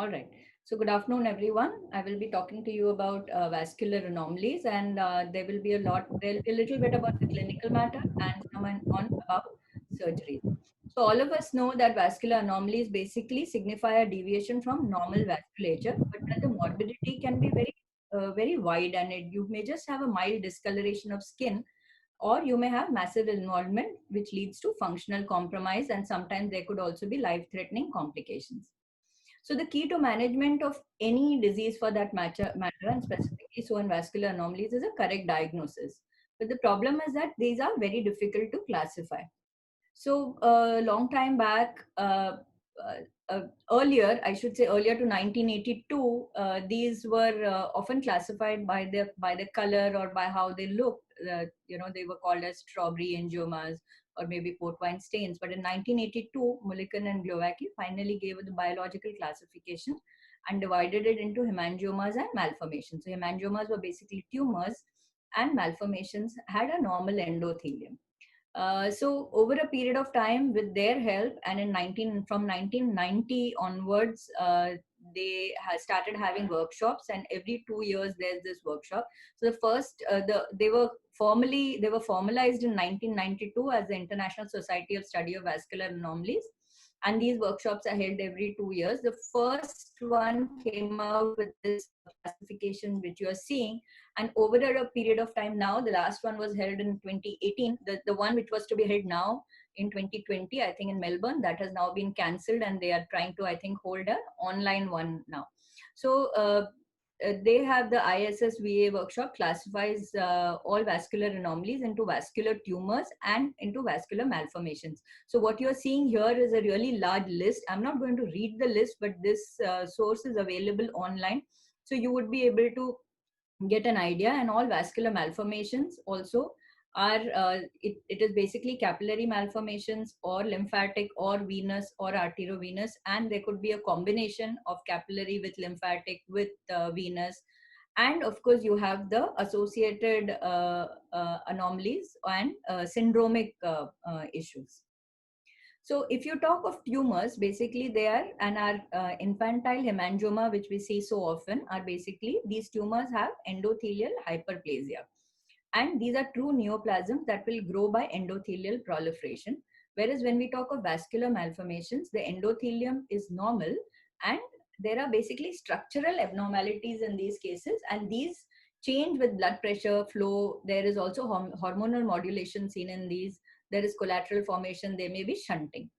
All right. So good afternoon, everyone. I will be talking to you about vascular anomalies, and there'll be a little bit about the clinical matter and some on about surgery. So all of us know that vascular anomalies basically signify a deviation from normal vasculature, but that the morbidity can be very wide, and you may just have a mild discoloration of skin, or you may have massive involvement, which leads to functional compromise, and sometimes there could also be life-threatening complications. So the key to management of any disease for that matter and specifically so in vascular anomalies is a correct diagnosis. But the problem is that these are very difficult to classify. So a long time back, earlier, I should say earlier to 1982, these were often classified by the color or by how they looked. They were called as strawberry angiomas or maybe port wine stains. But in 1982, Mulliken and Glowacki finally gave it the biological classification and divided it into hemangiomas and malformations. So hemangiomas were basically tumors, and malformations had a normal endothelium. So over a period of time, with their help, and from 1990 onwards, they started having workshops, and every 2 years there's this workshop. So the first, they were formalized in 1992 as the International Society of Study of Vascular Anomalies, and these workshops are held every 2 years. The first one came out with this classification which you are seeing, and over a period of time now, the last one was held in 2018. The one which was to be held now in 2020, I think in Melbourne, that has now been cancelled, and they are trying to, I think, hold an online one now. So they have the ISSVA workshop classifies all vascular anomalies into vascular tumors and into vascular malformations. So what you're seeing here is a really large list. I'm not going to read the list, but this source is available online. So you would be able to get an idea, and all vascular malformations also are it is basically capillary malformations or lymphatic or venous or arteriovenous, and there could be a combination of capillary with lymphatic with venous, and of course you have the associated anomalies and syndromic issues. So if you talk of tumors, basically they are, and our infantile hemangioma, which we see so often, are basically these tumors have endothelial hyperplasia. And these are true neoplasms that will grow by endothelial proliferation. Whereas when we talk of vascular malformations, the endothelium is normal, and there are basically structural abnormalities in these cases, and these change with blood pressure flow. There is also hormonal modulation seen in these. There is collateral formation, there may be shunting.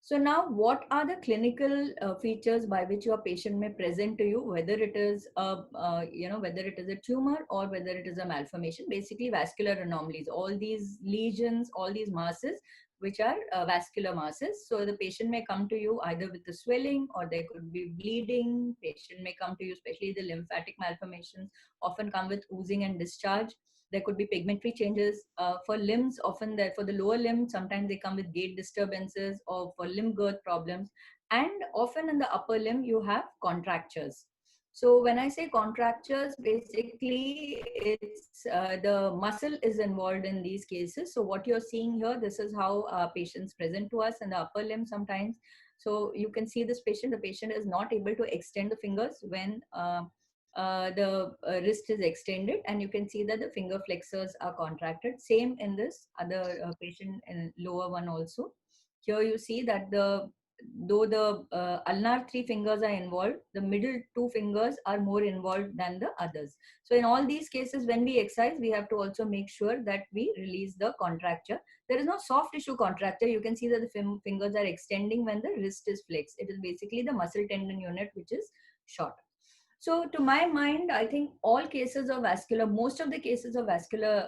So now, what are the clinical features by which your patient may present to you, whether it is whether it is a tumor or whether it is a malformation? Basically, vascular anomalies, all these lesions, all these masses, which are vascular masses. So the patient may come to you either with the swelling, or there could be bleeding. Patient may come to you, especially the lymphatic malformations, often come with oozing and discharge. There could be pigmentary changes for limbs. Often there for the lower limb, sometimes they come with gait disturbances or for limb girth problems. And often in the upper limb, you have contractures. So when I say contractures, basically it's the muscle is involved in these cases. So what you're seeing here, this is how patients present to us in the upper limb sometimes. So you can see this patient, the patient is not able to extend the fingers when the wrist is extended, and you can see that the finger flexors are contracted. Same in this other patient in lower one also. Here you see that though the ulnar three fingers are involved, the middle two fingers are more involved than the others. So in all these cases, when we exercise, we have to also make sure that we release the contracture. There is no soft tissue contracture. You can see that the fingers are extending when the wrist is flexed. It is basically the muscle tendon unit which is short. So to my mind, I think most of the cases of vascular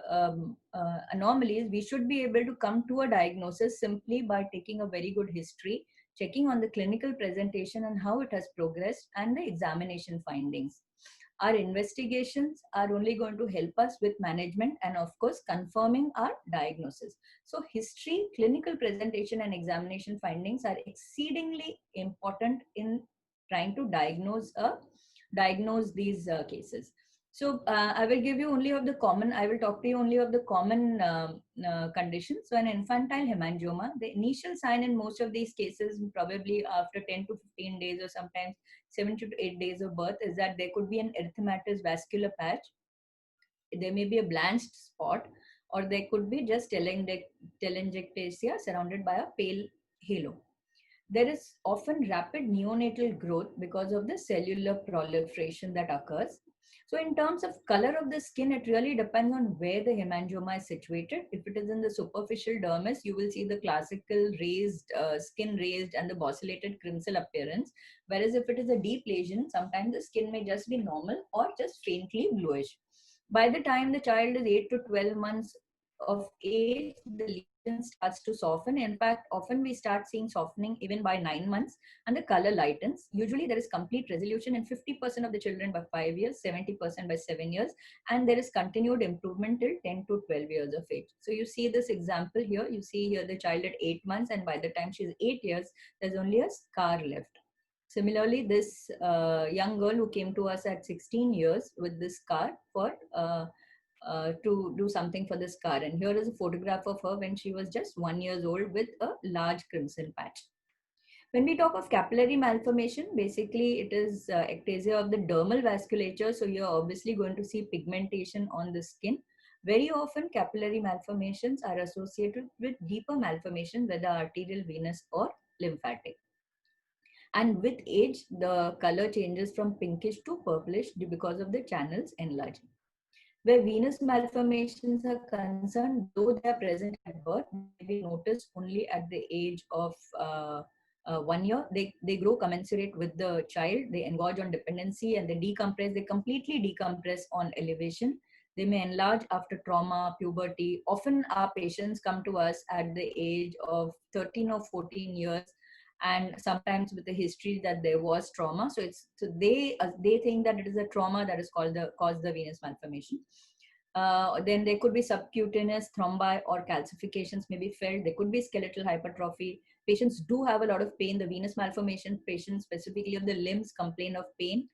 anomalies, we should be able to come to a diagnosis simply by taking a very good history, checking on the clinical presentation and how it has progressed, and the examination findings. Our investigations are only going to help us with management and, of course, confirming our diagnosis. So history, clinical presentation, and examination findings are exceedingly important in trying to diagnose these cases. So I will give you only of the common, I will talk to you only of the common conditions. So an infantile hemangioma, the initial sign in most of these cases, probably after 10 to 15 days or sometimes 7 to 8 days of birth, is that there could be an erythematous vascular patch. There may be a blanched spot, or there could be just telangiectasia surrounded by a pale halo. There is often rapid neonatal growth because of the cellular proliferation that occurs. So in terms of color of the skin, it really depends on where the hemangioma is situated. If it is in the superficial dermis, you will see the classical raised, skin raised and the bosselated crimson appearance. Whereas if it is a deep lesion, sometimes the skin may just be normal or just faintly bluish. By the time the child is 8 to 12 months of age, the lesion starts to soften. In fact, often we start seeing softening even by 9 months, and the color lightens. Usually, there is complete resolution in 50% of the children by 5 years, 70% by 7 years, and there is continued improvement till 10 to 12 years of age. So, you see this example here. You see here the child at 8 months, and by the time she's 8 years, there's only a scar left. Similarly, this young girl who came to us at 16 years with this scar for to do something for the scar. And here is a photograph of her when she was just 1 year old with a large crimson patch. When we talk of capillary malformation, basically it is ectasia of the dermal vasculature. So you're obviously going to see pigmentation on the skin. Very often capillary malformations are associated with deeper malformation, whether arterial, venous or lymphatic. And with age, the color changes from pinkish to purplish because of the channels enlarging. Where venous malformations are concerned, though they are present at birth, they may be noticed only at the age of 1 year. They grow commensurate with the child. They engorge on dependency and they decompress. They completely decompress on elevation. They may enlarge after trauma, puberty. Often our patients come to us at the age of 13 or 14 years, and sometimes with the history that there was trauma. So they think that it is a trauma that is caused the venous malformation. Then there could be subcutaneous thrombi or calcifications may be felt. There could be skeletal hypertrophy. Patients do have a lot of pain. The venous malformation patients, specifically of the limbs, complain of pain,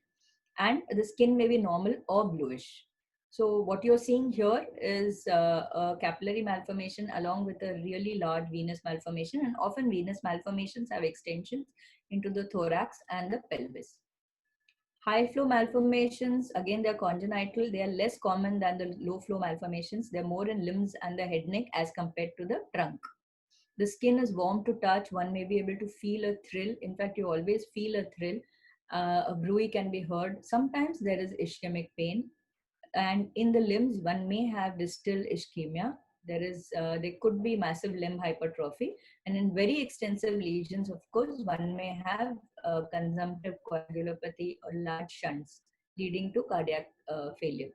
and the skin may be normal or bluish. So what you're seeing here is a capillary malformation along with a really large venous malformation, and often venous malformations have extensions into the thorax and the pelvis. High flow malformations, again, they're congenital. They are less common than the low flow malformations. They're more in limbs and the head neck as compared to the trunk. The skin is warm to touch. One may be able to feel a thrill. In fact, you always feel a thrill. A bruit can be heard. Sometimes there is ischemic pain. And in the limbs, one may have distal ischemia. There could be massive limb hypertrophy, and in very extensive lesions, of course, one may have consumptive coagulopathy or large shunts leading to cardiac failure.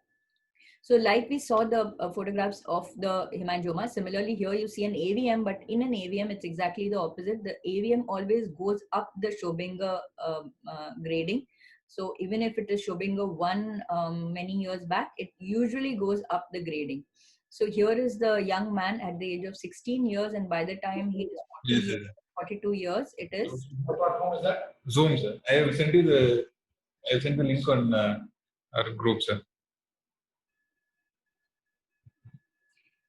So like we saw the photographs of the hemangioma, similarly here you see an AVM, but in an AVM, it's exactly the opposite. The AVM always goes up the Schobinger grading. So even if it is Schobinger 1 many years back, it usually goes up the grading. So here is the young man at the age of 16 years, and by the time he is 42 years, it is. What platform is that? Zoom, sir. I will send the link on our group, sir.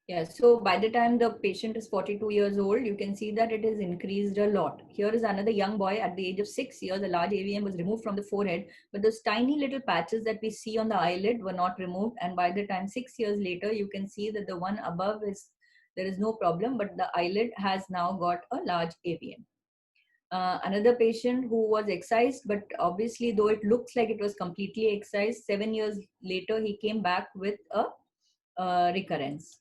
Yeah, so by the time the patient is 42 years old, you can see that it has increased a lot. Here is another young boy at the age of 6 years. A large AVM was removed from the forehead, but those tiny little patches that we see on the eyelid were not removed. And by the time 6 years later, you can see that the one above there is no problem, but the eyelid has now got a large AVM. Another patient who was excised, but obviously, though it looks like it was completely excised, 7 years later, he came back with a recurrence.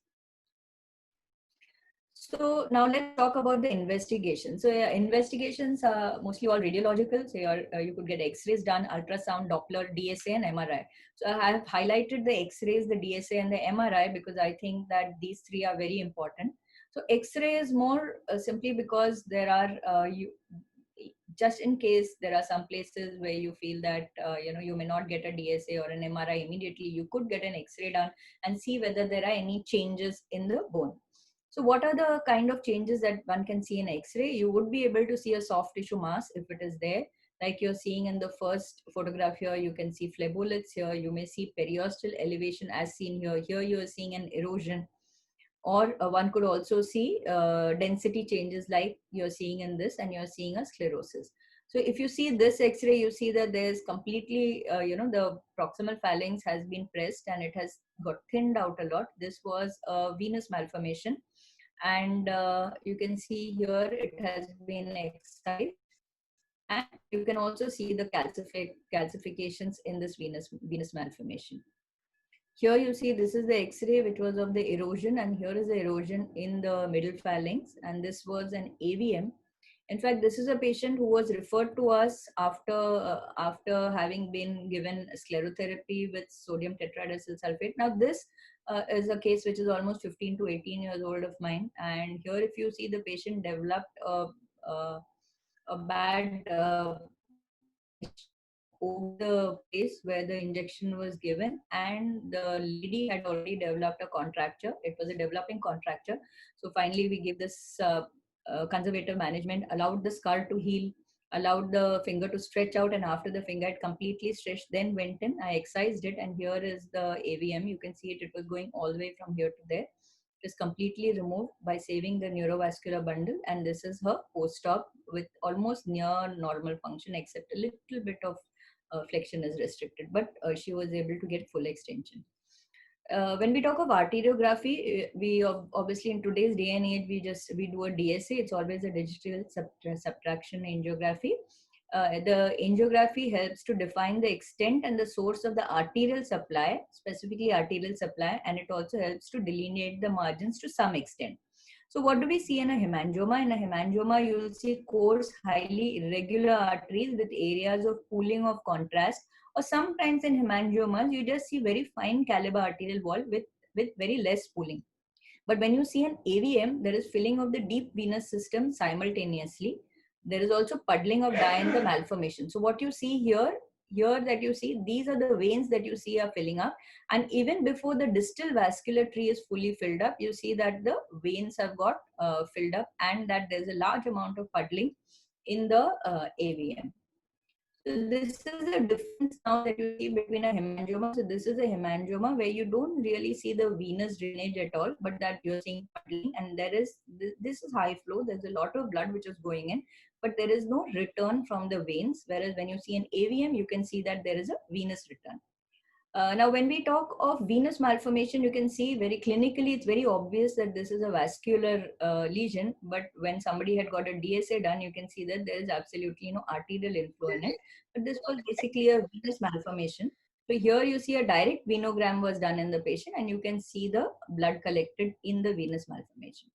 So now let's talk about the investigation. So investigations are mostly all radiological. So you could get X-rays done, ultrasound, Doppler, DSA, and MRI. So I have highlighted the X-rays, the DSA, and the MRI because I think that these three are very important. So X-ray is more simply because there are just in case there are some places where you feel that you may not get a DSA or an MRI immediately, you could get an X-ray done and see whether there are any changes in the bone. So what are the kind of changes that one can see in X-ray? You would be able to see a soft tissue mass if it is there. Like you're seeing in the first photograph here, you can see phleboliths here. You may see periosteal elevation as seen here. Here you are seeing an erosion, or one could also see density changes like you're seeing in this, and you're seeing a sclerosis. So if you see this X-ray, you see that there's completely, the proximal phalanx has been pressed and it has got thinned out a lot. This was a venous malformation, and you can see here it has been excised, and you can also see the calcifications in this venous malformation. Here you see this is the X-ray which was of the erosion, and here is the erosion in the middle phalanx, and this was an AVM. In fact, this is a patient who was referred to us after having been given sclerotherapy with sodium tetrahydrosyl sulfate. Now this is a case which is almost 15 to 18 years old of mine, and here if you see, the patient developed a bad over the place where the injection was given, and the lady had already developed a contracture. It was a developing contracture. So finally we gave this conservative management, allowed the skull to heal, allowed the finger to stretch out, and after the finger had completely stretched, then went in. I excised it, and here is the AVM. You can see it was going all the way from here to there. It is completely removed by saving the neurovascular bundle, and this is her post-op with almost near normal function, except a little bit of flexion is restricted, but she was able to get full extension. When we talk of arteriography, we obviously in today's day and age, we do a DSA. It's always a digital subtraction angiography. The angiography helps to define the extent and the source of the arterial supply, specifically arterial supply, and it also helps to delineate the margins to some extent. So what do we see in a hemangioma? In a hemangioma, you will see coarse, highly irregular arteries with areas of pooling of contrast, or sometimes in hemangiomas, you just see very fine caliber arterial wall with very less pooling. But when you see an AVM, there is filling of the deep venous system simultaneously. There is also puddling of dye in the malformation. So what you see here that you see, these are the veins that you see are filling up. And even before the distal vascular tree is fully filled up, you see that the veins have got filled up, and that there's a large amount of puddling in the AVM. So this is a difference now that you see between a hemangioma. So this is a hemangioma where you don't really see the venous drainage at all, but that you're seeing puddling, and this is high flow. There's a lot of blood which is going in, but there is no return from the veins. Whereas when you see an AVM, you can see that there is a venous return. Now, when we talk of venous malformation, you can see very clinically, it's very obvious that this is a vascular lesion. But when somebody had got a DSA done, you can see that there is absolutely no arterial inflow in it. But this was basically a venous malformation. So here you see a direct venogram was done in the patient, and you can see the blood collected in the venous malformation.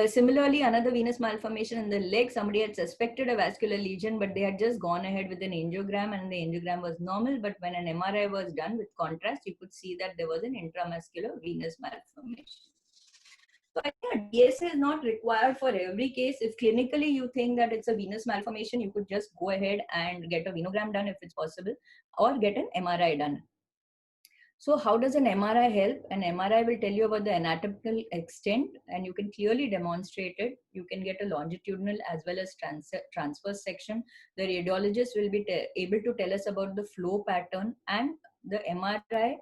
Similarly, another venous malformation in the leg, somebody had suspected a vascular lesion, but they had just gone ahead with an angiogram, and the angiogram was normal. But when an MRI was done with contrast, you could see that there was an intramuscular venous malformation. So I think a DSA is not required for every case. If clinically you think that it's a venous malformation, you could just go ahead and get a venogram done if it's possible, or get an MRI done. So how does an MRI help? An MRI will tell you about the anatomical extent, and you can clearly demonstrate it. You can get a longitudinal as well as transverse section. The radiologist will be able to tell us about the flow pattern, and the MRI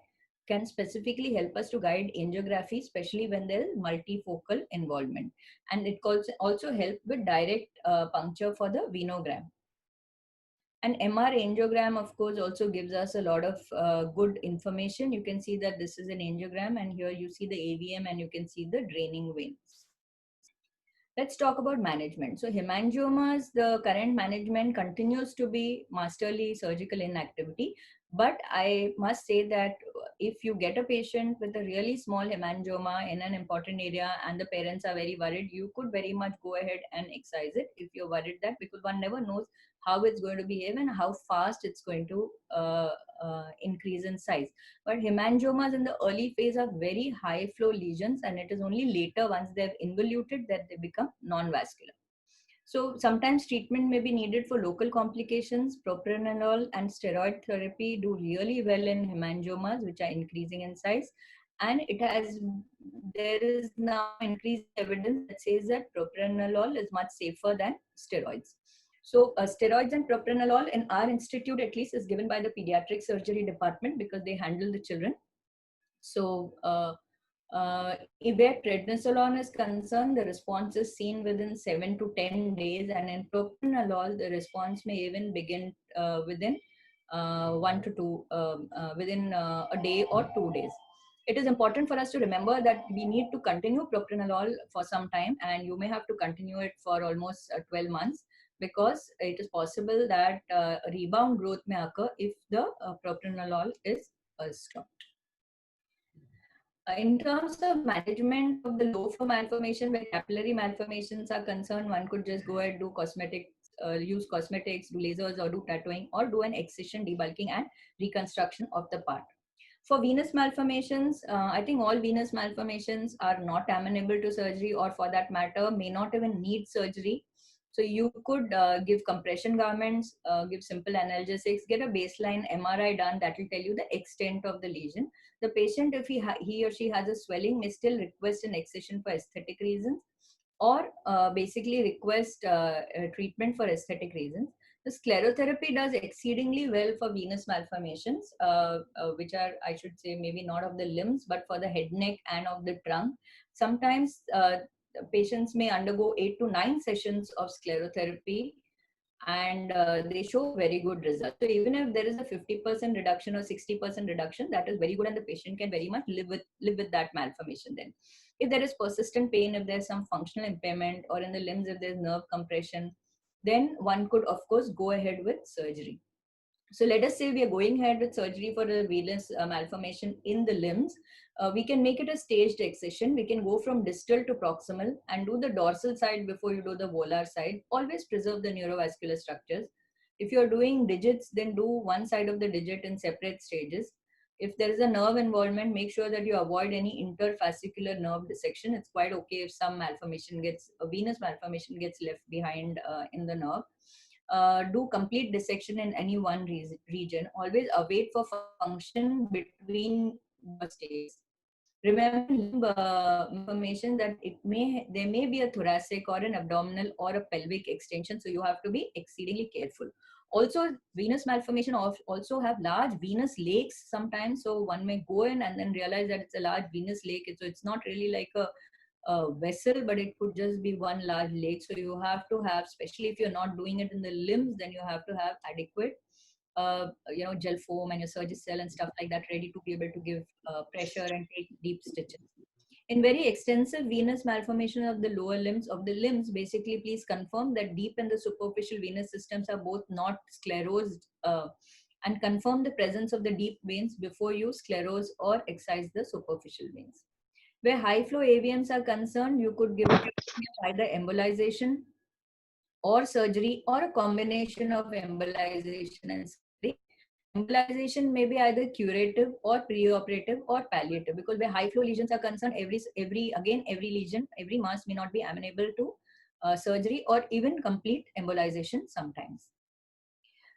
can specifically help us to guide angiography, especially when there is multifocal involvement. And it also help with direct puncture for the venogram. An MR angiogram, of course, also gives us a lot of good information. You can see that this is an angiogram, and here you see the AVM, and you can see the draining veins. Let's talk about management. So hemangiomas, the current management continues to be masterly surgical inactivity. But I must say that if you get a patient with a really small hemangioma in an important area and the parents are very worried, you could very much go ahead and excise it if you're worried that, because one never knows how it's going to behave and how fast it's going to increase in size. But hemangiomas in the early phase are very high flow lesions, and it is only later, once they've involuted, that they become non-vascular. So sometimes treatment may be needed for local complications. Propranolol and steroid therapy do really well in hemangiomas, which are increasing in size. And there is now increased evidence that says that propranolol is much safer than steroids. So steroids and propranolol in our institute at least is given by the pediatric surgery department because they handle the children. So where prednisolone is concerned, the response is seen within 7 to 10 days, and in propranolol, the response may even begin within within a day or 2 days. It is important for us to remember that we need to continue propranolol for some time, and you may have to continue it for almost 12 months because it is possible that a rebound growth may occur if the propranolol is stopped. In terms of management of the low flow malformation, where capillary malformations are concerned, one could just go ahead, do cosmetics, use cosmetics, do lasers, or do tattooing, or do an excision, debulking, and reconstruction of the part. For venous malformations, I think all venous malformations are not amenable to surgery, or for that matter, may not even need surgery. So you could give compression garments, give simple analgesics, get a baseline MRI done that will tell you the extent of the lesion. The patient, if he or she has a swelling, may still request an excision for aesthetic reasons, or basically request treatment for aesthetic reasons. The sclerotherapy does exceedingly well for venous malformations, which are, I should say, maybe not of the limbs, but for the head, neck, and of the trunk. Sometimes patients may undergo 8 to 9 sessions of sclerotherapy, and they show very good results. So even if there is a 50% reduction or 60% reduction, that is very good, and the patient can very much live with that malformation then. If there is persistent pain, if there's some functional impairment, or in the limbs if there's nerve compression, then one could of course go ahead with surgery. So let us say we are going ahead with surgery for a venous malformation in the limbs. We can make it a staged excision. We can go from distal to proximal and do the dorsal side before you do the volar side. Always preserve the neurovascular structures. If you're doing digits, then do one side of the digit in separate stages. If there is a nerve involvement, make sure that you avoid any interfascicular nerve dissection. It's quite okay if some malformation gets, a venous malformation gets left behind in the nerve. Do complete dissection in any one region. Always await for function between the stages. Remember information that there may be a thoracic or an abdominal or a pelvic extension, so you have to be exceedingly careful. Also, venous malformation also have large venous lakes sometimes, so one may go in and then realize that it's a large venous lake. So it's not really like a vessel, but it could just be one large lake. So you have to have, especially if you're not doing it in the limbs, then you have to have adequate gel foam and your Surgicel and stuff like that ready to be able to give pressure and take deep stitches. In very extensive venous malformation of the lower limbs, basically please confirm that deep and the superficial venous systems are both not sclerosed, and confirm the presence of the deep veins before you sclerose or excise the superficial veins. Where high flow AVMs are concerned, you could give it either embolization or surgery, or a combination of embolization and surgery. Embolization may be either curative or preoperative or palliative, because where high flow lesions are concerned, every lesion, every mass may not be amenable to surgery or even complete embolization sometimes.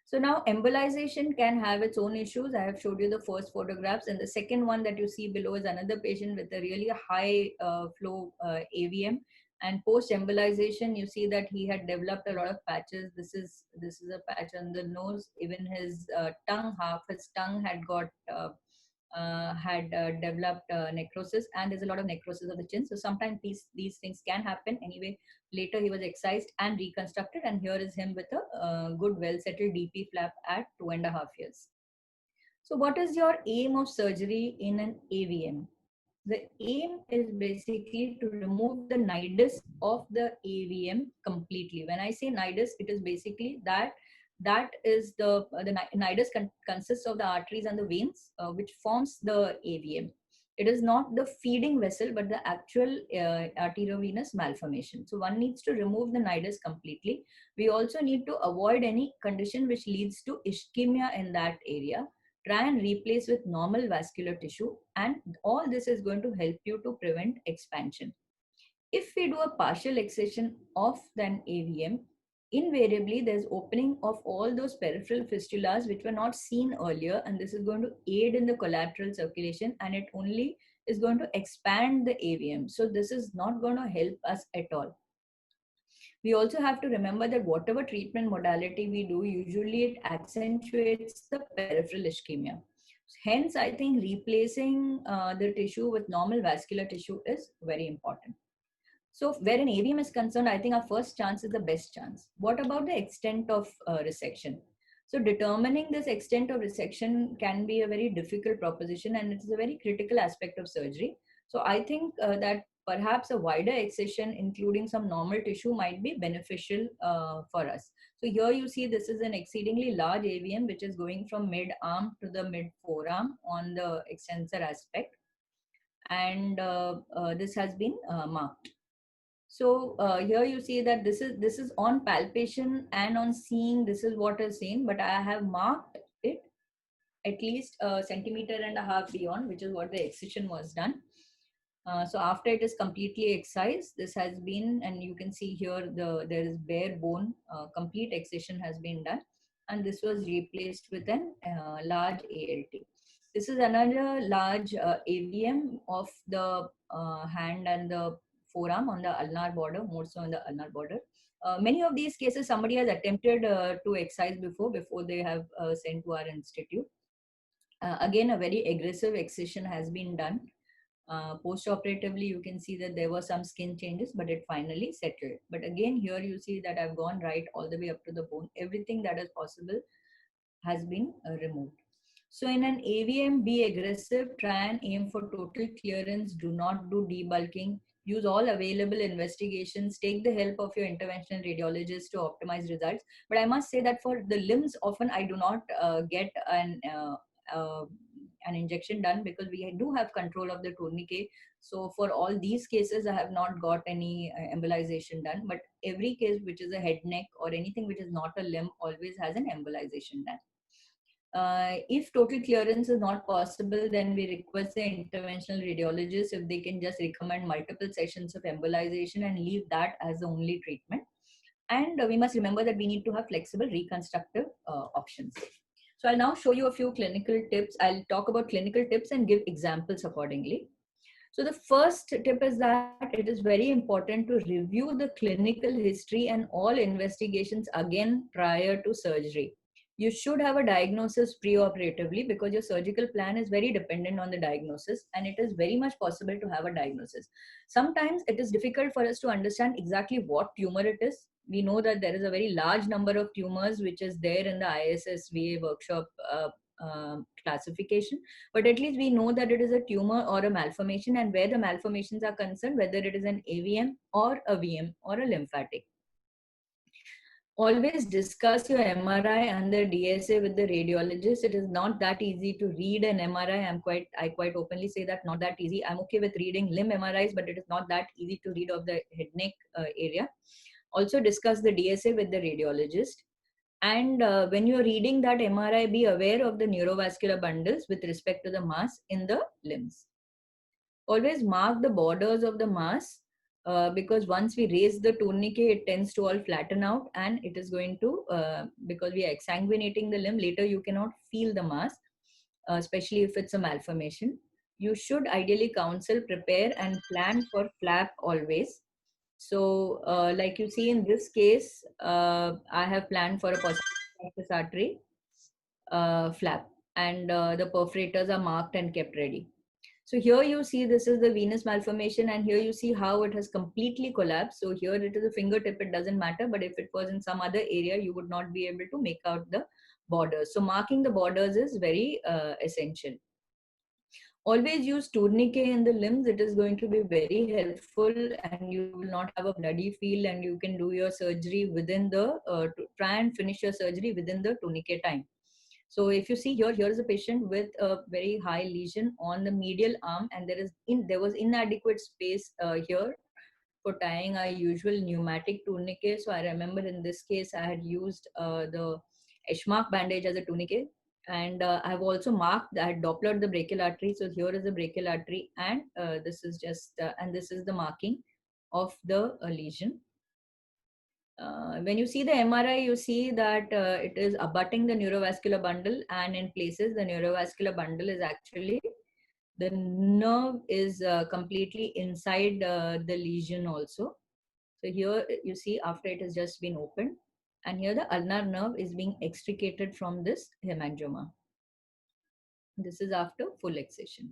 So now embolization can have its own issues. I have showed you the first photographs, and the second one that you see below is another patient with a really high flow AVM. And post embolization, you see that he had developed a lot of patches. This is a patch on the nose. Even his tongue, half his tongue had got developed necrosis, and there's a lot of necrosis of the chin. So sometimes these things can happen. Anyway, later he was excised and reconstructed, and here is him with a good well-settled DP flap at 2.5 years. So what is your aim of surgery in an AVM? The aim is basically to remove the nidus of the AVM completely. When I say nidus, it is basically that is the nidus consists of the arteries and the veins, which forms the AVM. It is not the feeding vessel, but the actual arteriovenous malformation. So one needs to remove the nidus completely. We also need to avoid any condition which leads to ischemia in that area. Try and replace with normal vascular tissue, and all this is going to help you to prevent expansion. If we do a partial excision of an AVM, invariably there's opening of all those peripheral fistulas which were not seen earlier, and this is going to aid in the collateral circulation, and it only is going to expand the AVM. So this is not going to help us at all. We also have to remember that whatever treatment modality we do, usually it accentuates the peripheral ischemia. Hence, I think replacing the tissue with normal vascular tissue is very important. So where an AVM is concerned, I think our first chance is the best chance. What about the extent of resection? So determining this extent of resection can be a very difficult proposition, and it is a very critical aspect of surgery. So I think that perhaps a wider excision, including some normal tissue, might be beneficial for us. So here you see this is an exceedingly large AVM, which is going from mid-arm to the mid-forearm on the extensor aspect. And this has been marked. So here you see that this is on palpation and on seeing, this is what is seen, but I have marked it at least a centimeter and a half beyond, which is what the excision was done. So after it is completely excised, this has been, and you can see here there is bare bone, complete excision has been done, and this was replaced with an large ALT. This is another large AVM of the hand and the forearm on the ulnar border, more so on the ulnar border. Many of these cases, somebody has attempted to excise before they have sent to our institute. Again, a very aggressive excision has been done. Post-operatively, you can see that there were some skin changes, but it finally settled. But again, here you see that I've gone right all the way up to the bone. Everything that is possible has been removed. So in an AVM, be aggressive, try and aim for total clearance, do not do debulking, use all available investigations, take the help of your interventional radiologist to optimize results. But I must say that for the limbs, often I do not get an injection done because we do have control of the tourniquet. So for all these cases, I have not got any embolization done. But every case which is a head, neck, or anything which is not a limb always has an embolization done. If total clearance is not possible, then we request the interventional radiologist if they can just recommend multiple sessions of embolization and leave that as the only treatment. And we must remember that we need to have flexible reconstructive options. So I'll now show you a few clinical tips. I'll talk about clinical tips and give examples accordingly. So the first tip is that it is very important to review the clinical history and all investigations again prior to surgery. You should have a diagnosis preoperatively because your surgical plan is very dependent on the diagnosis, and it is very much possible to have a diagnosis. Sometimes it is difficult for us to understand exactly what tumor it is. We know that there is a very large number of tumors which is there in the ISSVA workshop classification, but at least we know that it is a tumor or a malformation, and where the malformations are concerned, whether it is an AVM or a VM or a lymphatic. Always discuss your MRI and the DSA with the radiologist. It is not that easy to read an MRI. I quite openly say that not that easy. I'm okay with reading limb MRIs, but it is not that easy to read of the head neck area. Also discuss the DSA with the radiologist. And when you're reading that MRI, be aware of the neurovascular bundles with respect to the mass in the limbs. Always mark the borders of the mass because once we raise the tourniquet, it tends to all flatten out, and it is going to, because we are exsanguinating the limb, later you cannot feel the mass, especially if it's a malformation. You should ideally counsel, prepare, and plan for flap always. So like you see in this case, I have planned for a posterior artery flap, and the perforators are marked and kept ready. So here you see this is the venous malformation, and here you see how it has completely collapsed. So here it is a fingertip, it doesn't matter, but if it was in some other area, you would not be able to make out the borders. So marking the borders is very essential. Always use tourniquet in the limbs. It is going to be very helpful, and you will not have a bloody feel, and you can do your surgery within the, try and finish your surgery within the tourniquet time. So if you see here, here is a patient with a very high lesion on the medial arm, and there was inadequate space here for tying our usual pneumatic tourniquet. So I remember in this case, I had used the Eschmark bandage as a tourniquet. And I have also marked, I had Dopplered the brachial artery. So here is the brachial artery, and this is just, and this is the marking of the lesion. When you see the MRI, you see that it is abutting the neurovascular bundle, and in places the neurovascular bundle is actually, the nerve is completely inside the lesion also. So here you see after it has just been opened, and here the ulnar nerve is being extricated from this hemangioma. This is after full excision.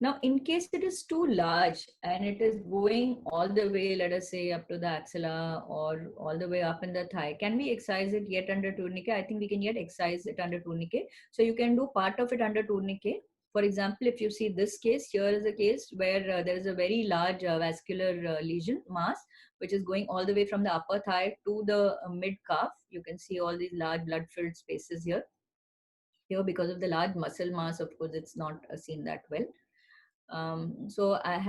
Now, in case it is too large and it is going all the way, let us say up to the axilla or all the way up in the thigh, can we excise it yet under tourniquet? I think we can yet excise it under tourniquet. So you can do part of it under tourniquet. For example, if you see this case, here is a case where there is a very large vascular lesion mass, which is going all the way from the upper thigh to the mid calf. You can see all these large blood-filled spaces here. Here, because of the large muscle mass, of course, it's not seen that well. So I've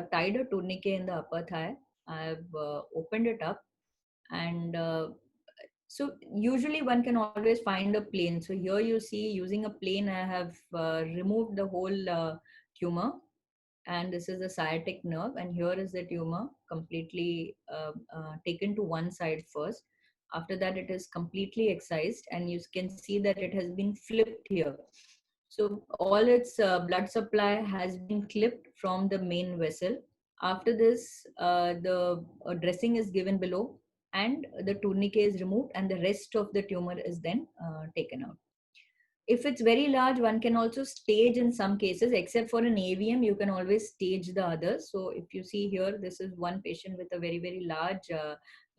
tied a tourniquet in the upper thigh. I've opened it up, and so usually one can always find a plane. So here you see, using a plane, I have removed the whole tumor, and this is the sciatic nerve, and here is the tumor completely taken to one side first. After that, it is completely excised, and you can see that it has been flipped here. So all its blood supply has been clipped from the main vessel. After this, the dressing is given below, and the tourniquet is removed, and the rest of the tumor is then taken out. If it's very large, one can also stage in some cases. Except for an AVM, you can always stage the others. So if you see here, this is one patient with a very, very large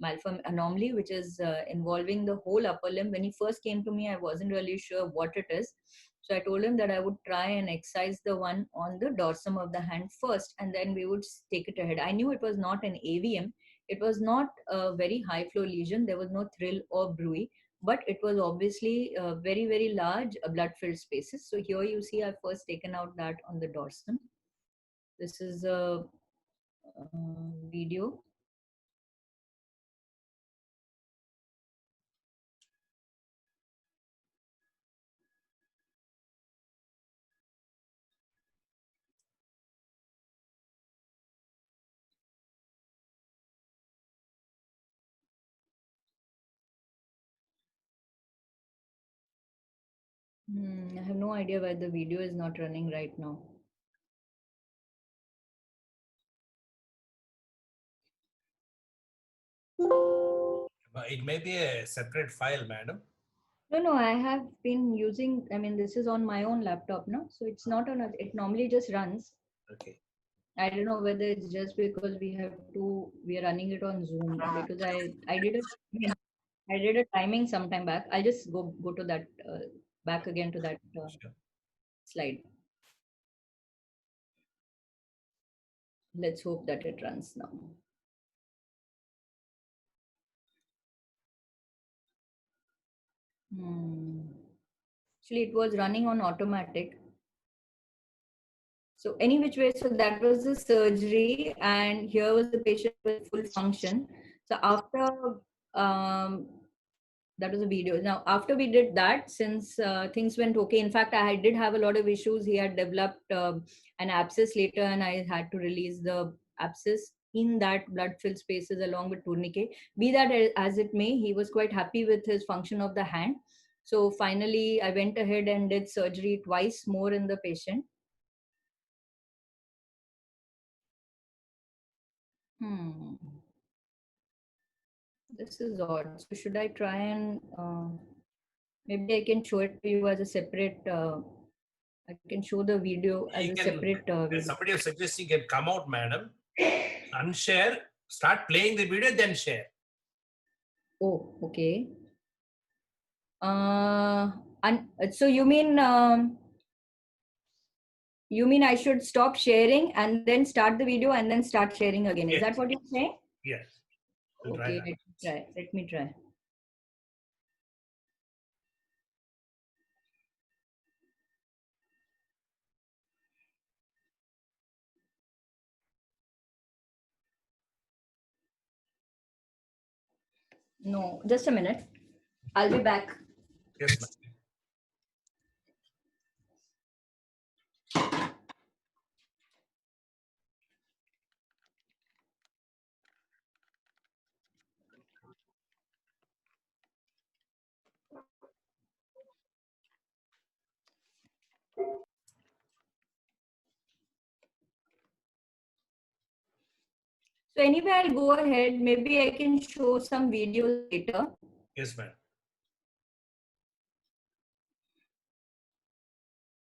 malform anomaly, which is involving the whole upper limb. When he first came to me, I wasn't really sure what it is. So I told him that I would try and excise the one on the dorsum of the hand first, and then we would take it ahead. I knew it was not an AVM. It was not a very high flow lesion. There was no thrill or bruit, but it was obviously very, very large blood filled spaces. So here you see I've first taken out that on the dorsum. This is a video. I have no idea why the video is not running right now. It may be a separate file, madam. No, I have been using, I mean, this is on my own laptop, no? So it's not on, it normally just runs. Okay. I don't know whether it's just because we are running it on Zoom, because I did a timing sometime back. I'll just go to that, back again to that Sure. slide. Let's hope that it runs now. Actually, it was running on automatic. So any which way, so that was the surgery, and here was the patient with full function. So after that was a video. Now after we did that, since things went okay, in fact I did have a lot of issues. He had developed an abscess later, and I had to release the abscess in that blood filled spaces along with tourniquet. Be that as it may, he was quite happy with his function of the hand. So finally I went ahead and did surgery twice more in the patient. This is odd. So should I try and maybe I can show it to you as a separate. I can show the video as a separate video. Somebody was suggesting you can come out, madam, unshare, start playing the video, then share. Oh, okay. And so you mean I should stop sharing and then start the video and then start sharing again? Yes. Is that what you're saying? Yes. We'll okay, let me try. No, just a minute. I'll be back. Yes, ma'am. So anyway, I'll go ahead. Maybe I can show some videos later. Yes, madam.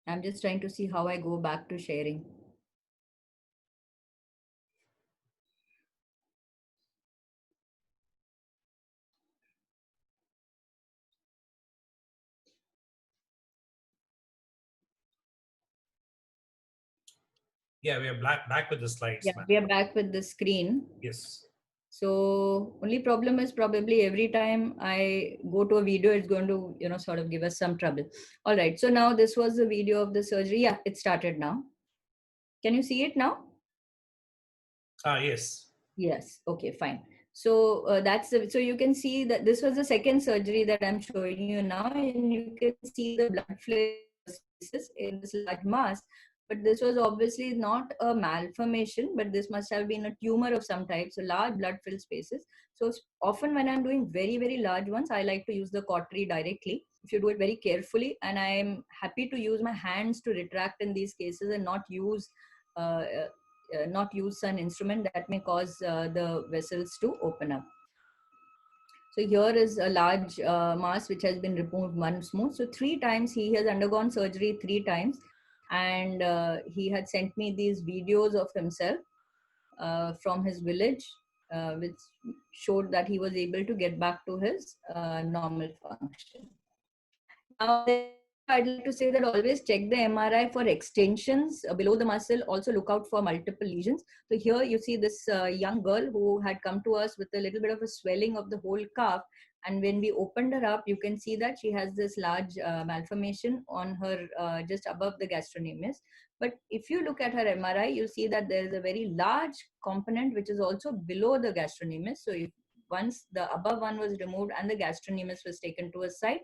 I'm just trying to see how I go back to sharing. Yeah, we are back with the slides, Yeah, madam. we are back with the screen. Yes. So only problem is probably every time I go to a video, it's going to, sort of give us some trouble. All right. So now this was the video of the surgery. Yeah, it started now. Can you see it now? Yes. Yes. Okay, fine. So so you can see that this was the second surgery that I'm showing you now, and you can see the blood flow spaces in this large mass. But this was obviously not a malformation, but this must have been a tumor of some type. So large blood filled spaces. So often when I'm doing very, very large ones, I like to use the cautery directly. If you do it very carefully, and I am happy to use my hands to retract in these cases and uh, not use an instrument that may cause the vessels to open up. So here is a large mass which has been removed once more. So 3 times he has undergone surgery 3 times, and he had sent me these videos of himself from his village, which showed that he was able to get back to his normal function. Now, I'd like to say that always check the MRI for extensions below the muscle. Also look out for multiple lesions. So here you see this young girl who had come to us with a little bit of a swelling of the whole calf. And when we opened her up, you can see that she has this large malformation on her just above the gastrocnemius. But if you look at her MRI, you see that there is a very large component which is also below the gastrocnemius. So if once the above one was removed and the gastrocnemius was taken to a side,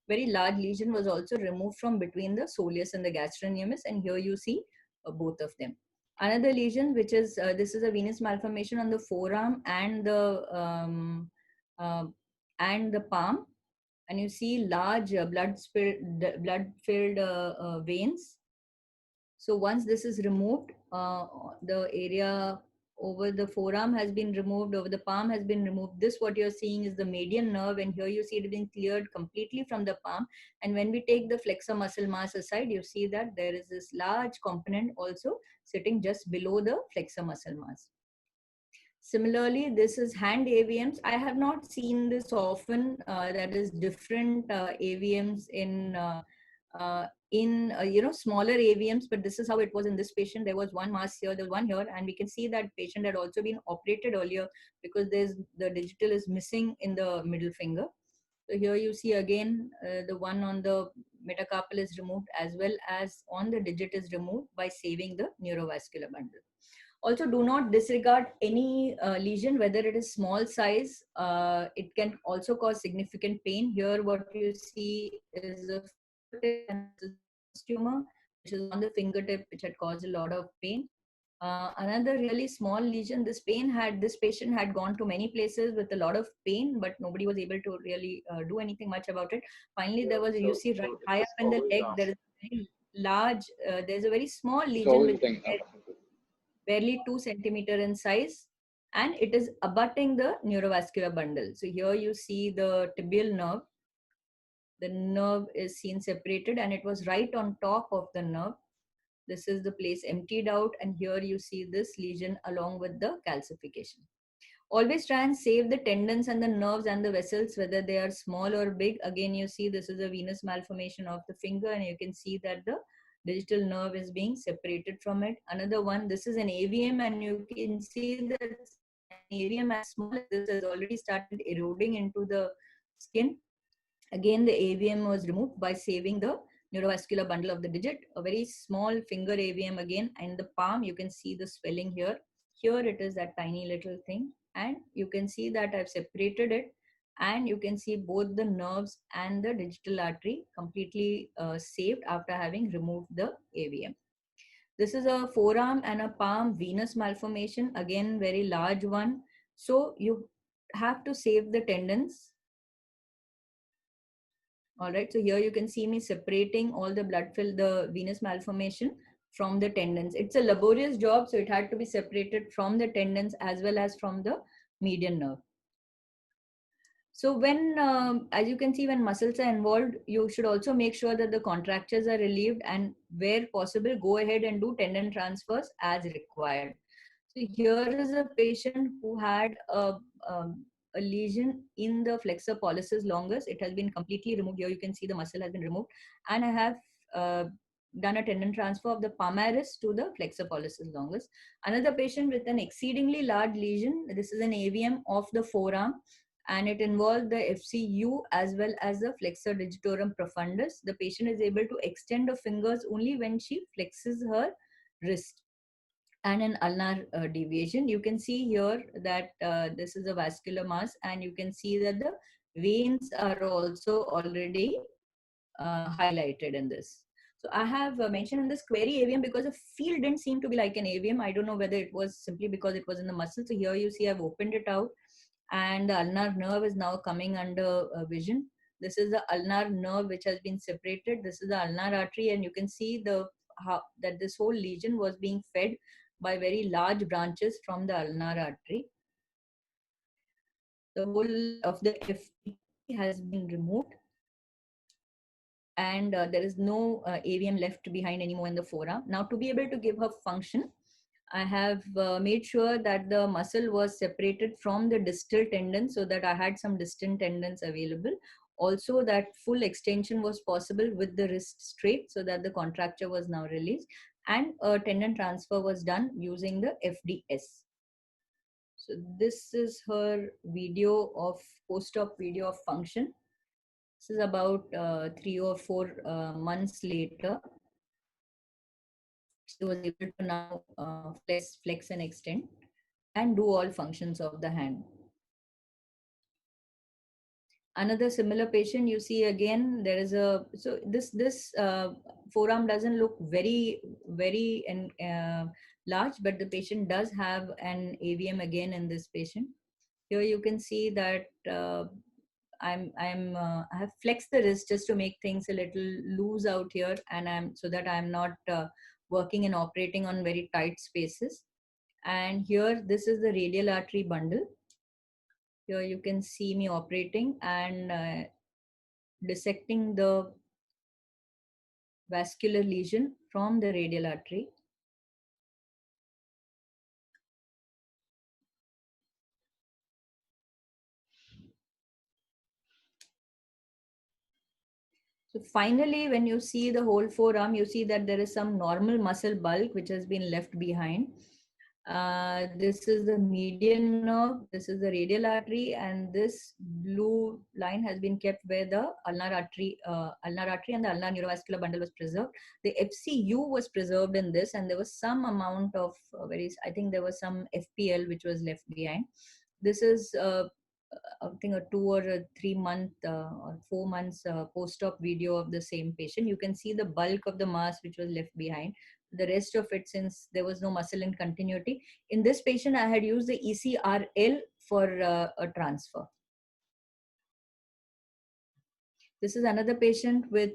very large lesion was also removed from between the soleus and the gastrocnemius, and here you see both of them. Another lesion, which is this is a venous malformation on the forearm and the palm, and you see large blood filled veins. So once this is removed, the area over the forearm has been removed, over the palm has been removed. This, what you're seeing, is the median nerve, and here you see it being cleared completely from the palm. And when we take the flexor muscle mass aside, you see that there is this large component also sitting just below the flexor muscle mass. Similarly, this is hand AVMs. I have not seen this often. That is different AVMs in smaller AVMs, but this is how it was in this patient. There was one mass here, there was one here, and we can see that patient had also been operated earlier because the digital is missing in the middle finger. So here you see again the one on the metacarpal is removed, as well as on the digit is removed by saving the neurovascular bundle. Also, do not disregard any lesion, whether it is small size. It can also cause significant pain. Here what you see is a tumor which is on the fingertip, which had caused a lot of pain. Another really small lesion. This patient had gone to many places with a lot of pain, but nobody was able to really do anything much about it. Finally, there was, you see right high up in the leg, there is a very large, there's a very small lesion which is barely 2 centimeter in size, and it is abutting the neurovascular bundle. So here you see the tibial nerve. The nerve is seen separated, and it was right on top of the nerve. This is the place emptied out, and here you see this lesion along with the calcification. Always try and save the tendons and the nerves and the vessels, whether they are small or big. Again, you see this is a venous malformation of the finger, and you can see that the digital nerve is being separated from it. Another one, this is an AVM, and you can see that an AVM as small as this has already started eroding into the skin. Again, the AVM was removed by saving the neurovascular bundle of the digit. A very small finger AVM again, in the palm, you can see the swelling here. Here it is that tiny little thing, and you can see that I've separated it, and you can see both the nerves and the digital artery completely saved after having removed the AVM. This is a forearm and a palm venous malformation, again very large one. So you have to save the tendons. All right, so here you can see me separating all the blood filled, the venous malformation from the tendons. It's a laborious job, so it had to be separated from the tendons as well as from the median nerve. So when, as you can see, when muscles are involved, you should also make sure that the contractures are relieved, and where possible, go ahead and do tendon transfers as required. So here is a patient who had a lesion in the flexor pollicis longus. It has been completely removed. Here you can see the muscle has been removed, and I have done a tendon transfer of the palmaris to the flexor pollicis longus. Another patient with an exceedingly large lesion. This is an AVM of the forearm, and it involved the FCU as well as the flexor digitorum profundus. The patient is able to extend her fingers only when she flexes her wrist, and an ulnar deviation. You can see here that this is a vascular mass, and you can see that the veins are also already highlighted in this. So I have mentioned in this query AVM because the field didn't seem to be like an AVM. I don't know whether it was simply because it was in the muscle. So here you see I've opened it out, and the ulnar nerve is now coming under vision. This is the ulnar nerve which has been separated. This is the ulnar artery, and you can see that this whole lesion was being fed by very large branches from the ulnar artery. The whole of the FT has been removed, and there is no AVM left behind anymore in the forearm. Now, to be able to give her function, I have made sure that the muscle was separated from the distal tendon, so that I had some distant tendons available. Also, that full extension was possible with the wrist straight, so that the contracture was now released, and a tendon transfer was done using the FDS. So this is her video of post-op video of function. This is about 3 or 4 months later. She was able to now flex and extend and do all functions of the hand. Another similar patient, you see again, there is a, so this forearm doesn't look very large, but the patient does have an AVM again in this patient. Here you can see that I have flexed the wrist just to make things a little loose out here, and so that I'm not working and operating on very tight spaces. And here, this is the radial artery bundle. Here you can see me operating and dissecting the vascular lesion from the radial artery. So finally, when you see the whole forearm, you see that there is some normal muscle bulk which has been left behind. This is the median nerve, this is the radial artery, and this blue line has been kept where the ulnar artery and the ulnar neurovascular bundle was preserved. The FCU was preserved in this, and there was some amount of I think there was some FPL which was left behind. This is I think a 2 or a 3 month or 4 months post-op video of the same patient. You can see the bulk of the mass which was left behind. The rest of it, since there was no muscle in continuity. In this patient, I had used the ECRL for a transfer. This is another patient with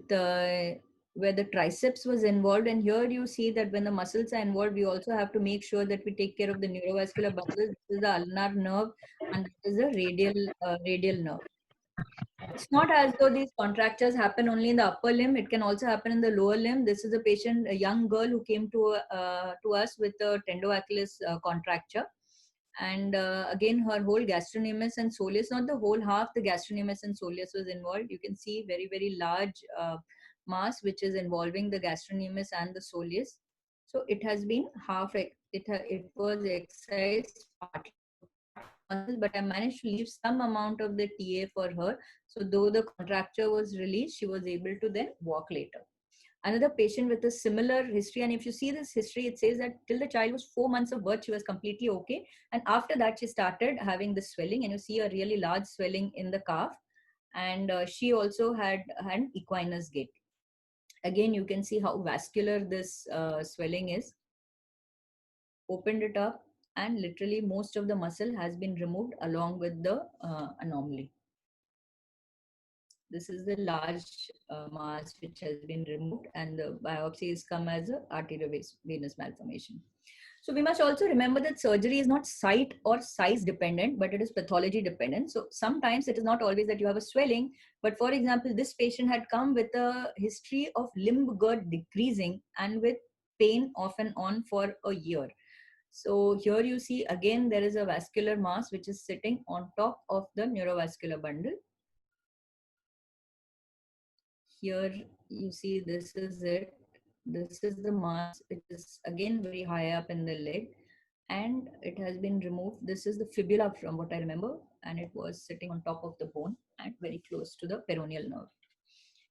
where the triceps was involved, and here you see that when the muscles are involved, we also have to make sure that we take care of the neurovascular bundle. This is the ulnar nerve, and this is the radial nerve. It's not as though these contractures happen only in the upper limb. It can also happen in the lower limb. This is a patient, a young girl who came to us with a tendoachilles contracture. And again, her whole gastrocnemius and soleus, not the whole, half the gastrocnemius and soleus was involved. You can see very, very large mass which is involving the gastrocnemius and the soleus. So it has been it was excised partly, but I managed to leave some amount of the TA for her. So though the contracture was released, she was able to then walk later. Another patient with a similar history, and if you see this history, it says that till the child was 4 months of birth, she was completely okay. And after that, she started having the swelling, and you see a really large swelling in the calf. And she also had an equinus gait. Again, you can see how vascular this swelling is. Opened it up, and literally most of the muscle has been removed along with the anomaly. This is the large mass which has been removed, and the biopsy has come as a arteriovenous malformation. So we must also remember that surgery is not site or size dependent, but it is pathology dependent. So sometimes it is not always that you have a swelling, but for example, this patient had come with a history of limb girth decreasing and with pain off and on for a year. So here you see again there is a vascular mass which is sitting on top of the neurovascular bundle. Here you see this is it. This is the mass, which is again very high up in the leg, and it has been removed. This is the fibula from what I remember, and it was sitting on top of the bone and very close to the peroneal nerve.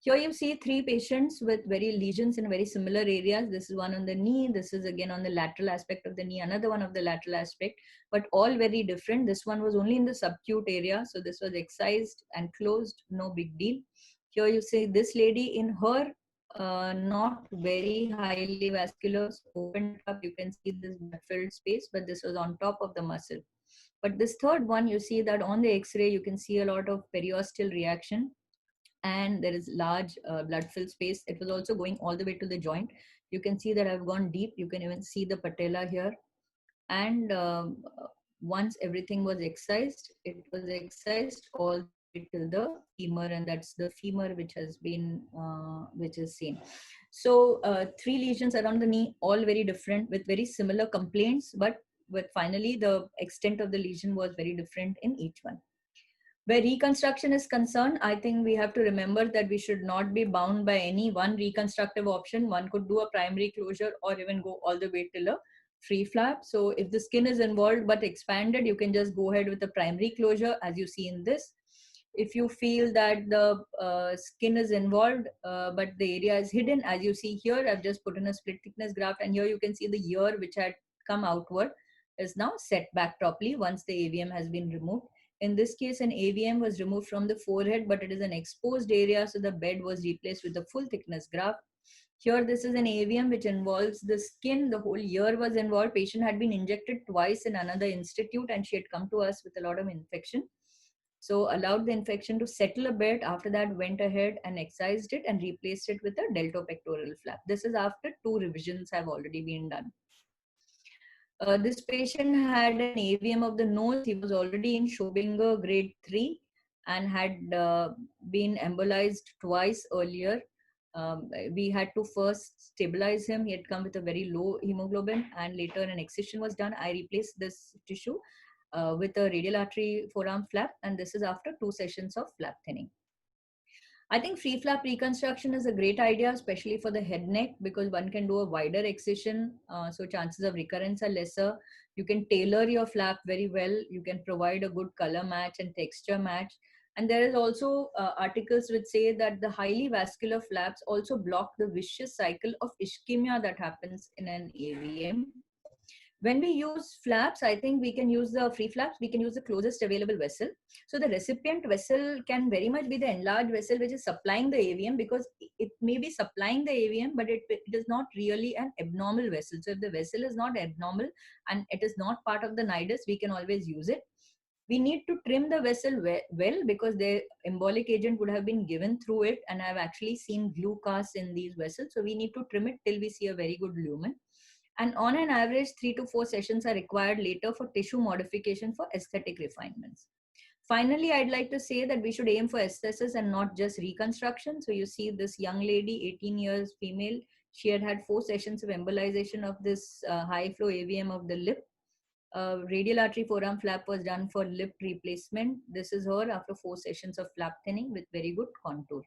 Here you see three patients with very lesions in very similar areas. This is one on the knee. This is again on the lateral aspect of the knee, another one of the lateral aspect, but all very different. This one was only in the subacute area. So this was excised and closed, no big deal. Here you see this lady in her not very highly vascular, so opened up. You can see this filled space, but this was on top of the muscle. But this third one, you see that on the X-ray, you can see a lot of periosteal reaction, and there is large blood filled space. It was also going all the way to the joint. You can see that I've gone deep. You can even see the patella here. And once everything was excised, it was excised all the way till the femur, and that's the femur which has been, which is seen. So three lesions around the knee, all very different with very similar complaints, but finally the extent of the lesion was very different in each one. Where reconstruction is concerned, I think we have to remember that we should not be bound by any one reconstructive option. One could do a primary closure or even go all the way till a free flap. So if the skin is involved but expanded, you can just go ahead with the primary closure as you see in this. If you feel that the skin is involved but the area is hidden, as you see here, I've just put in a split thickness graft, and here you can see the ear which had come outward is now set back properly once the AVM has been removed. In this case, an AVM was removed from the forehead, but it is an exposed area, so the bed was replaced with a full thickness graft. Here, this is an AVM which involves the skin. The whole ear was involved. Patient had been injected twice in another institute, and she had come to us with a lot of infection. So allowed the infection to settle a bit. After that, went ahead and excised it and replaced it with a deltopectoral flap. This is after 2 revisions have already been done. This patient had an AVM of the nose. He was already in Schobinger grade 3 and had been embolized twice earlier. We had to first stabilize him. He had come with a very low hemoglobin, and later an excision was done. I replaced this tissue with a radial artery forearm flap, and this is after 2 sessions of flap thinning. I think free flap reconstruction is a great idea, especially for the head neck, because one can do a wider excision. So chances of recurrence are lesser. You can tailor your flap very well. You can provide a good color match and texture match. And there is also articles which say that the highly vascular flaps also block the vicious cycle of ischemia that happens in an AVM. When we use flaps, I think we can use the free flaps. We can use the closest available vessel. So the recipient vessel can very much be the enlarged vessel which is supplying the AVM, because it may be supplying the AVM, but it is not really an abnormal vessel. So if the vessel is not abnormal and it is not part of the nidus, we can always use it. We need to trim the vessel well, because the embolic agent would have been given through it, and I've actually seen glue casts in these vessels. So we need to trim it till we see a very good lumen. And on an average, 3 to 4 sessions are required later for tissue modification for aesthetic refinements. Finally, I'd like to say that we should aim for aesthesis and not just reconstruction. So you see this young lady, 18 years female, she had had 4 sessions of embolization of this high flow AVM of the lip. Radial artery forearm flap was done for lip replacement. This is her after 4 sessions of flap thinning with very good contour.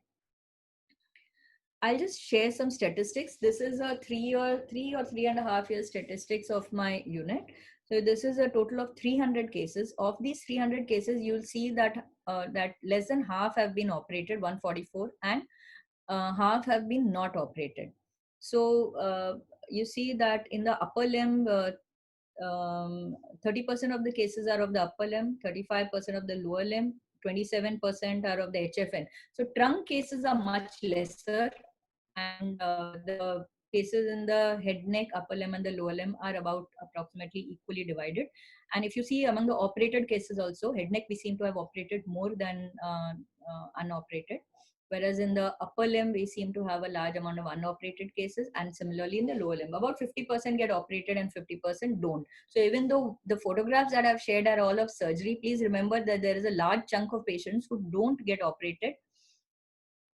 I'll just share some statistics. This is a 3 or 3.5 year statistics of my unit. So this is a total of 300 cases. Of these 300 cases, you'll see that that less than half have been operated, 144, and half have been not operated. So you see that in the upper limb, 30% of the cases are of the upper limb, 35% of the lower limb, 27% are of the HFN. So trunk cases are much lesser, and the cases in the head, neck, upper limb and the lower limb are about approximately equally divided. And if you see among the operated cases also, head neck we seem to have operated more than unoperated. Whereas in the upper limb, we seem to have a large amount of unoperated cases, and similarly in the lower limb, about 50% get operated and 50% don't. So even though the photographs that I've shared are all of surgery, please remember that there is a large chunk of patients who don't get operated,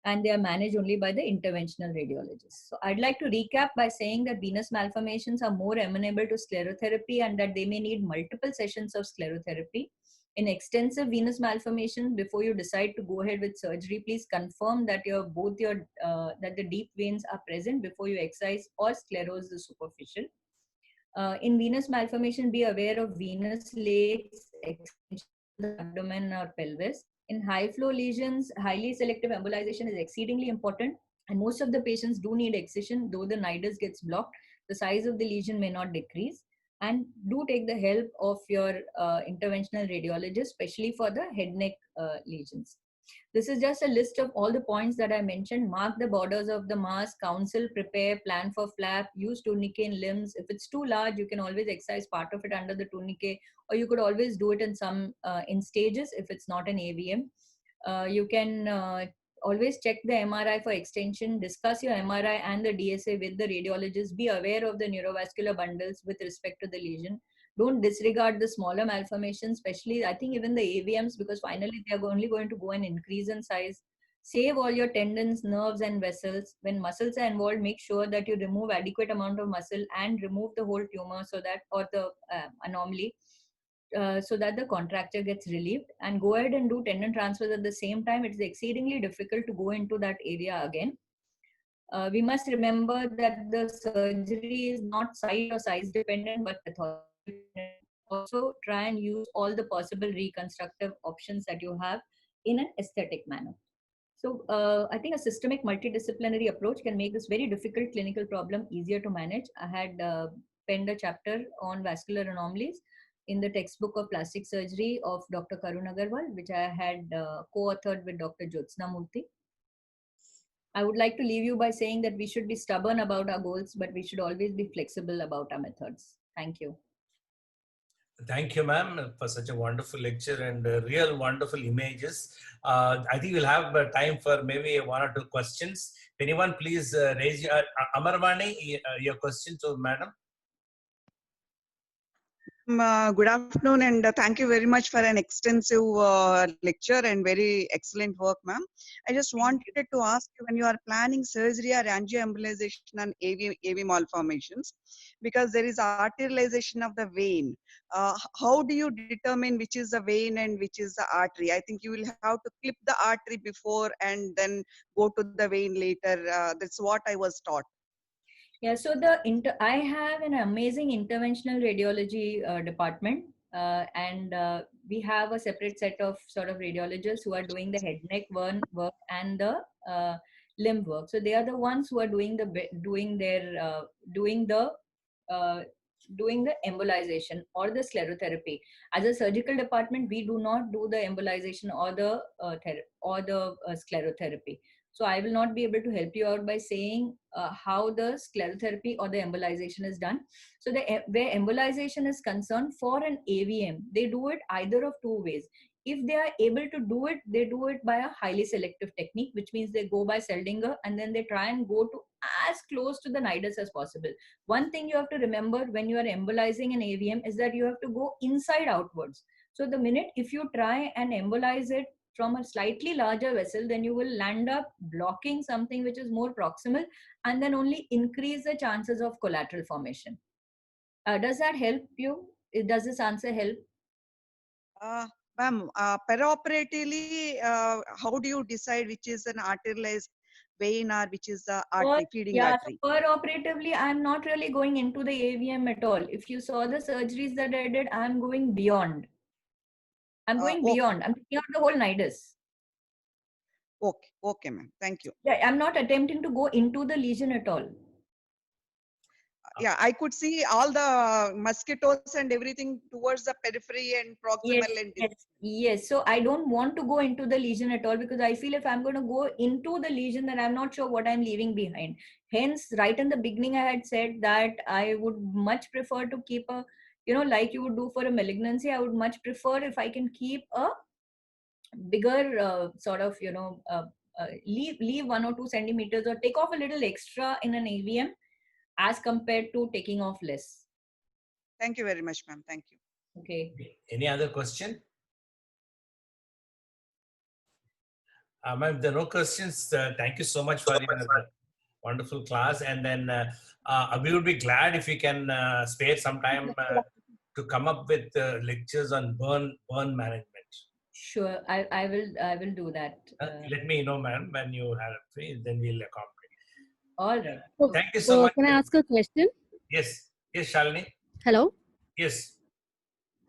and they are managed only by the interventional radiologists. So I'd like to recap by saying that venous malformations are more amenable to sclerotherapy and that they may need multiple sessions of sclerotherapy. In extensive venous malformations, before you decide to go ahead with surgery, please confirm that that the deep veins are present before you excise or sclerose the superficial. In venous malformation, be aware of venous lakes, extension of the abdomen or pelvis. In high flow lesions, highly selective embolization is exceedingly important, and most of the patients do need excision. Though the nidus gets blocked, the size of the lesion may not decrease. And do take the help of your interventional radiologist, especially for the head neck lesions. This is just a list of all the points that I mentioned. Mark the borders of the mask, counsel, prepare, plan for flap, use tourniquet in limbs. If it's too large, you can always excise part of it under the tourniquet, or you could always do it in stages if it's not an AVM. You can always check the MRI for extension, discuss your MRI and the DSA with the radiologist, be aware of the neurovascular bundles with respect to the lesion. Don't disregard the smaller malformations, especially I think even the AVMs, because finally they are only going to go and increase in size. Save all your tendons, nerves and vessels. When muscles are involved, make sure that you remove adequate amount of muscle and remove the whole tumor or the anomaly, so that the contracture gets relieved, and go ahead and do tendon transfers at the same time. It's exceedingly difficult to go into that area again. We must remember that the surgery is not site or size dependent, but pathology dependent. Also, try and use all the possible reconstructive options that you have in an aesthetic manner. So I think a systemic multidisciplinary approach can make this very difficult clinical problem easier to manage. I had penned a chapter on vascular anomalies in the textbook of plastic surgery of Dr. Karun Agarwal, which I had co-authored with Dr. Jyotsna Murthy. I would like to leave you by saying that we should be stubborn about our goals, but we should always be flexible about our methods. Thank you. Thank you, ma'am, for such a wonderful lecture and real wonderful images. I think we'll have time for maybe one or two questions. If anyone, please raise your Amarvani, your question to madam. Good afternoon, and thank you very much for an extensive lecture and very excellent work, ma'am. I just wanted to ask you, when you are planning surgery or angioembolization and AV malformations, because there is arterialization of the vein, how do you determine which is the vein and which is the artery? I think you will have to clip the artery before and then go to the vein later. That's what I was taught. Yeah, so I have an amazing interventional radiology department, and we have a separate set of sort of radiologists who are doing the head neck work and the limb work. So they are the ones who are doing the embolization or the sclerotherapy. As a surgical department, we do not do the embolization or the sclerotherapy. So I will not be able to help you out by saying how the sclerotherapy or the embolization is done. So where embolization is concerned, for an AVM, they do it either of two ways. If they are able to do it, they do it by a highly selective technique, which means they go by Seldinger and then they try and go to as close to the nidus as possible. One thing you have to remember when you are embolizing an AVM is that you have to go inside outwards. So the minute if you try and embolize it from a slightly larger vessel, then you will land up blocking something which is more proximal and then only increase the chances of collateral formation. Does that help you? Does this answer help? Ma'am, perioperatively, how do you decide which is an arterialized vein or which is the artery, feeding artery? So perioperatively, I'm not really going into the AVM at all. If you saw the surgeries that I did, I'm going beyond. I'm going beyond. I'm taking out the whole nidus. Okay, ma'am. Thank you. Yeah, I'm not attempting to go into the lesion at all. Yeah, I could see all the mosquitoes and everything towards the periphery and proximal. Yes. So I don't want to go into the lesion at all, because I feel if I'm going to go into the lesion, then I'm not sure what I'm leaving behind. Hence, right in the beginning, I had said that I would much prefer to keep a, like you would do for a malignancy, I would much prefer if I can keep a bigger leave 1 or 2 centimeters or take off a little extra in an AVM as compared to taking off less. Thank you very much, ma'am. Thank you. Okay. Any other question? Ma'am, if there are no questions, thank you so much for your wonderful class. And then we would be glad if you can spare some time to come up with lectures on burn management. Sure, I will do that. Let me know, ma'am, when you have free, then we'll accommodate. All right. Thank you so much. Can I ask a question? Yes. Yes, Shalini. Hello. Yes.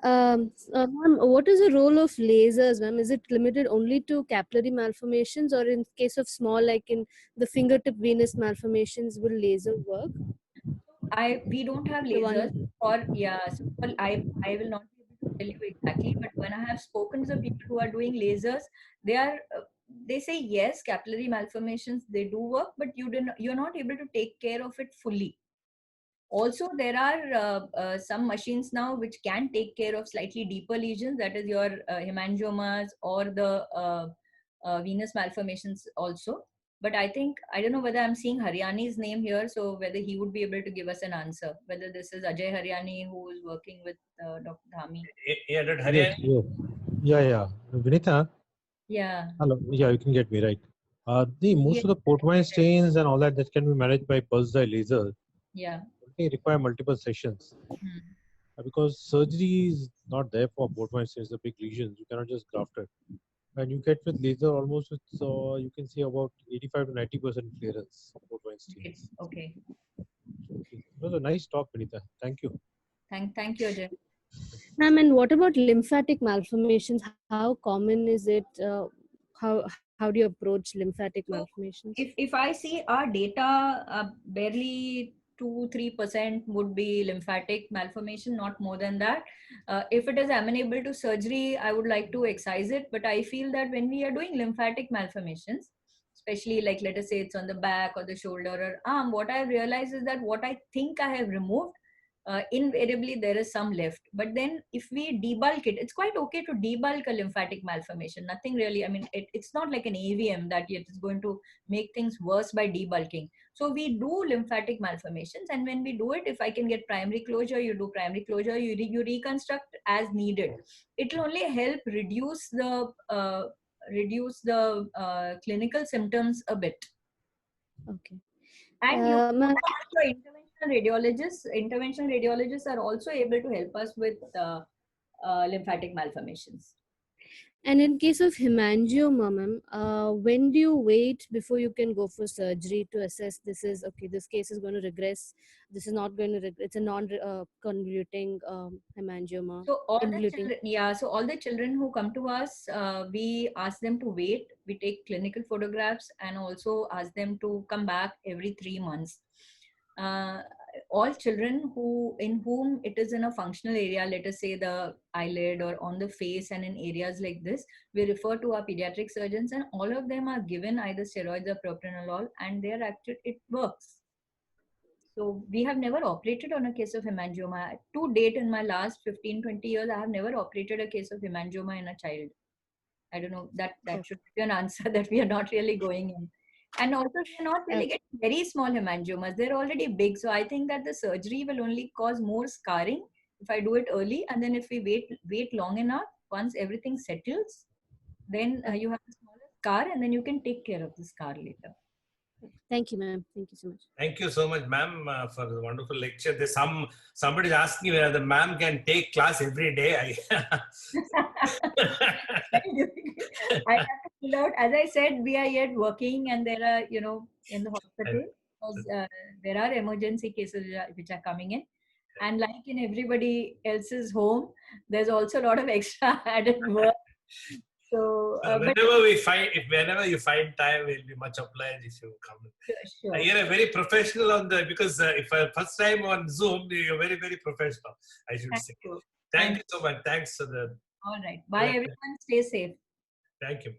Ma'am, what is the role of lasers, ma'am? Is it limited only to capillary malformations, or in case of small, like in the fingertip venous malformations, will laser work? We don't have The one- lasers, or yeah, so I will not be able to tell you exactly, but when I have spoken to people who are doing lasers, they say yes, capillary malformations, they do work, but you're not able to take care of it fully. Also, there are some machines now which can take care of slightly deeper lesions, that is your hemangiomas or the venous malformations also. But I don't know whether I'm seeing Haryani's name here, so whether he would be able to give us an answer, whether this is Ajay Haryani who is working with Dr. Dhami. Yeah, Dr. Haryani. Yeah. Vinita, Yeah. hello. Yeah, you can get me right. Most of the portwine stains and all that can be managed by pulsed dye laser. Yeah. They require multiple sessions because surgery is not there for portwine stains, the big lesions. You cannot just graft it. And you get with laser almost with, you can see about 85 to 90% clearance portwine stains. Okay. It was a nice talk, Vinita. Thank you. Thank you, Ajay. Ma'am, and what about lymphatic malformations? How common is it? How do you approach lymphatic malformations? If I see our data, barely 2-3% would be lymphatic malformation, not more than that. If it is amenable to surgery, I would like to excise it, but I feel that when we are doing lymphatic malformations, especially like let us say it's on the back or the shoulder or arm, what I realize is that what I think I have removed, invariably there is some left. But then if we debulk it, it's quite okay to debulk a lymphatic malformation. Nothing really, I mean, it's not like an AVM that it is going to make things worse by debulking. So we do lymphatic malformations, and when we do it, if I can get primary closure, you do primary closure, you reconstruct as needed. It will only help reduce the clinical symptoms a bit. Okay. And interventional radiologists are also able to help us with lymphatic malformations. And in case of hemangioma, ma'am, when do you wait before you can go for surgery to assess this case is going to regress, this is not going to regress, it's a non-convoluting hemangioma. So all the children who come to us, we ask them to wait. We take clinical photographs and also ask them to come back every 3 months. All children in whom it is in a functional area, let us say the eyelid or on the face and in areas like this, we refer to our pediatric surgeons, and all of them are given either steroids or propranolol, and it works. So we have never operated on a case of hemangioma. To date, in my last 15-20 years, I have never operated a case of hemangioma in a child. I don't know, that should be an answer that we are not really going in. And also, they're not really getting very small hemangiomas. They're already big. So I think that the surgery will only cause more scarring if I do it early. And then if we wait long enough, once everything settles, then you have a smaller scar, and then you can take care of the scar later. Thank you, ma'am. Thank you so much. Thank you so much, ma'am, for the wonderful lecture. There's somebody is asking whether the ma'am can take class every day. I have to pull out. As I said, we are yet working, and there are, in the hospital, there are emergency cases which are coming in. And like in everybody else's home, there's also a lot of extra added work. So, whenever you find time, we'll be much obliged if you come. Sure. You're a very professional because if first time on Zoom, you're very, very professional, I should say. Thank you so much. Thanks for the. All right. Bye, everyone. Stay safe. Thank you.